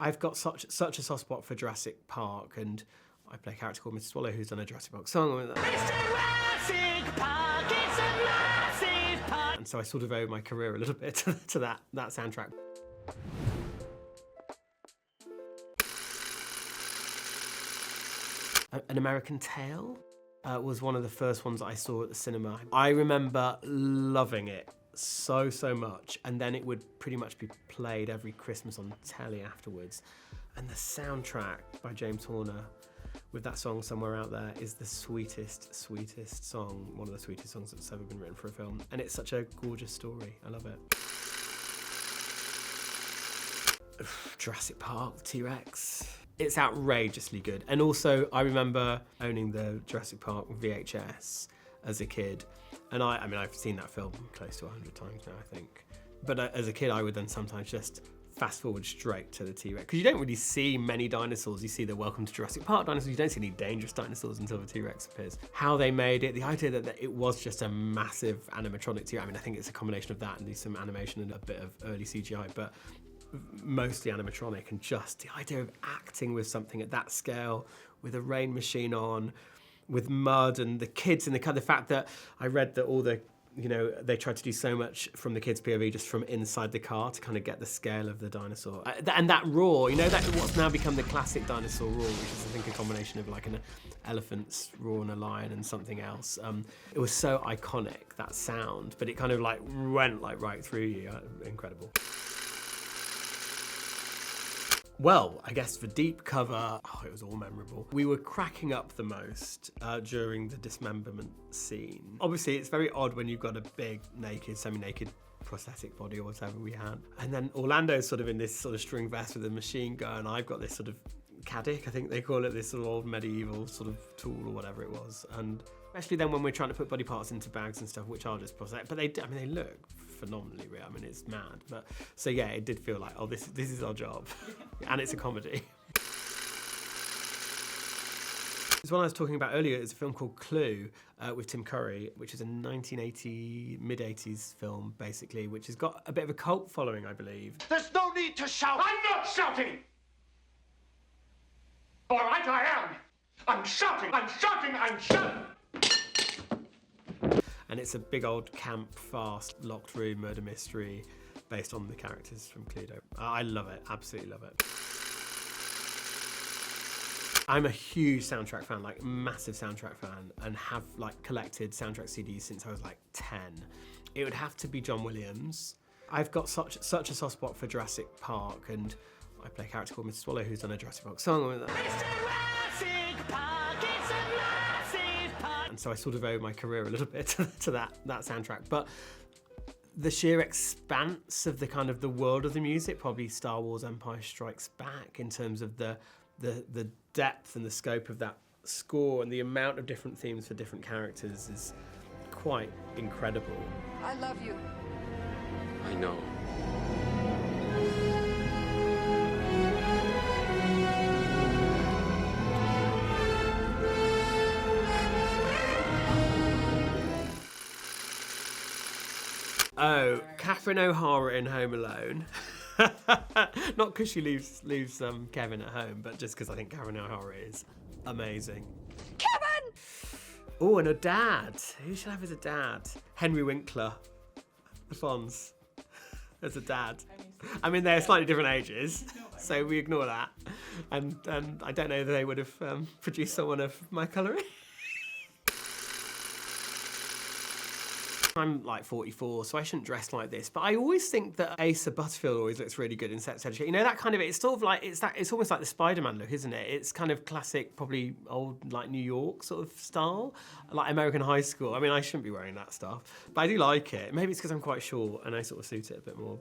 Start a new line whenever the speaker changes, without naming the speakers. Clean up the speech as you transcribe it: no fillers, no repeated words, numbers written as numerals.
I've got such a soft spot for Jurassic Park, and I play a character called Mr. Swallow who's done a Jurassic Park song. Mr. Jurassic Park, it's a massive park. And so I sort of owe my career a little bit to that soundtrack. An American Tail was one of the first ones I saw at the cinema. I remember loving it so much, and then it would pretty much be played every Christmas on telly afterwards. And the soundtrack by James Horner with that song Somewhere Out There is the sweetest song, one of the sweetest songs that's ever been written for a film. And it's such a gorgeous story, I love it. Jurassic Park, T-Rex. It's outrageously good. And also, I remember owning the Jurassic Park VHS as a kid. And I mean, I've seen that film close to 100 times now, I think. But as a kid, I would then sometimes just fast forward straight to the T-Rex. Because you don't really see many dinosaurs. You see the Welcome to Jurassic Park dinosaurs. You don't see any dangerous dinosaurs until the T-Rex appears. How they made it, the idea that it was just a massive animatronic T-Rex. I mean, I think it's a combination of that and some animation and a bit of early CGI, but mostly animatronic, and just the idea of acting with something at that scale, with a rain machine on, with mud, and the kids in the car. The fact that I read that all the, they tried to do so much from the kids' POV just from inside the car to kind of get the scale of the dinosaur. And that roar, that what's now become the classic dinosaur roar, which is I think a combination of like an elephant's roar and a lion and something else. It was so iconic, that sound, but it kind of like went like right through you. Incredible. Well, I guess for deep cover, it was all memorable. We were cracking up the most during the dismemberment scene. Obviously, it's very odd when you've got a big, naked, semi-naked prosthetic body or whatever we had. And then Orlando's sort of in this sort of string vest with a machine gun. I've got this sort of caddick, I think they call it, this sort of old medieval sort of tool or whatever it was. And especially then when we're trying to put body parts into bags and stuff, which are just prosthetic, but they look phenomenally real. I mean, it's mad. But so yeah, it did feel like, this is our job. And it's a comedy. This one I was talking about earlier is a film called Clue with Tim Curry, which is a 1980, mid-80s film, basically, which has got a bit of a cult following, I believe.
There's no need to shout. I'm not shouting! All right, I am. I'm shouting.
And it's a big old camp, fast, locked room murder mystery based on the characters from Cluedo. I love it, absolutely love it. I'm a huge soundtrack fan, like massive soundtrack fan, and have like collected soundtrack CDs since I was like 10. It would have to be John Williams. I've got such a soft spot for Jurassic Park, and I play a character called Mr. Swallow who's done a Jurassic Park song. Mr. Jurassic Park, it's a massive park. And so I sort of owe my career a little bit to that soundtrack. But the sheer expanse of the kind of the world of the music, probably Star Wars Empire Strikes Back, in terms of the depth and the scope of that score and the amount of different themes for different characters is quite incredible.
I love you.
I know.
Oh, Catherine O'Hara in Home Alone. Not because she leaves Kevin at home, but just because I think Catherine O'Hara is amazing.
Kevin!
Oh, and her dad. Who should I have as a dad? Henry Winkler, the Fonz, as a dad. I mean, they're slightly different ages, so we ignore that. And I don't know that they would have produced someone of my colouring. I'm like 44, so I shouldn't dress like this, but I always think that Asa Butterfield always looks really good in Sex Education. You know, that kind of, it's sort of like, it's almost like the Spider-Man look, isn't it? It's kind of classic, probably old, like New York sort of style, like American High School. I mean, I shouldn't be wearing that stuff, but I do like it. Maybe it's because I'm quite short and I sort of suit it a bit more.